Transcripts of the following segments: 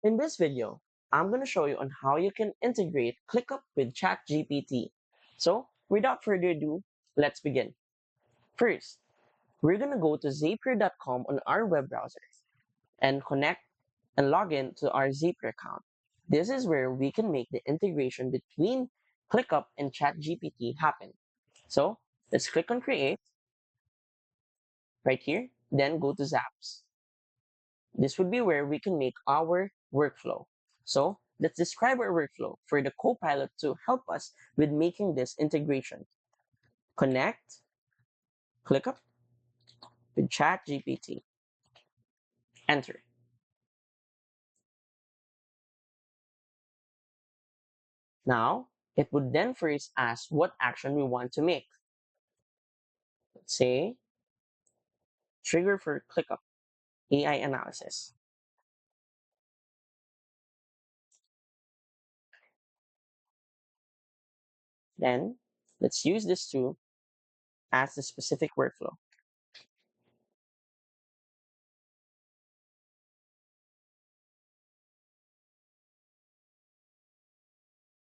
In this video, I'm going to show you on how you can integrate ClickUp with ChatGPT. So, without further ado, let's begin. First, we're going to go to zapier.com on our web browser and connect and log in to our Zapier account. This is where we can make the integration between ClickUp and ChatGPT happen. So, let's click on Create right here, then go to Zaps. This would be where we can make our workflow. So let's describe our workflow for the Copilot to help us with making this integration. Connect, ClickUp with ChatGPT, enter. Now, it would then first ask what action we want to make. Let's say, trigger for ClickUp, AI analysis. Then, let's use this to ask the specific workflow.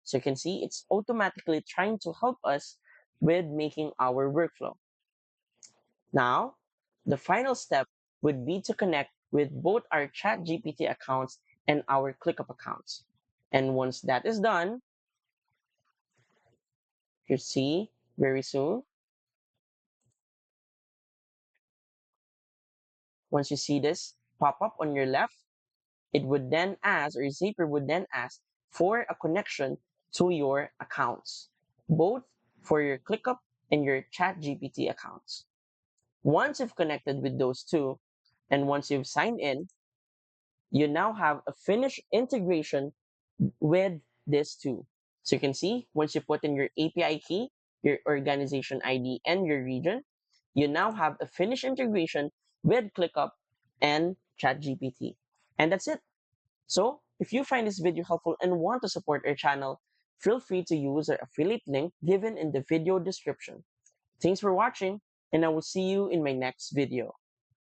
So you can see it's automatically trying to help us with making our workflow. Now, the final step would be to connect with both our ChatGPT accounts and our ClickUp accounts. And once that is done, you see very soon, once you see this pop up on your left, it would then ask, or Zapier would then ask for a connection to your accounts, both for your ClickUp and your ChatGPT accounts. Once you've connected with those two, and once you've signed in, you now have a finished integration with this too. So you can see once you put in your API key, your organization ID, and your region, you now have a finished integration with ClickUp and ChatGPT. And that's it. So if you find this video helpful and want to support our channel, feel free to use our affiliate link given in the video description. Thanks for watching, and I will see you in my next video.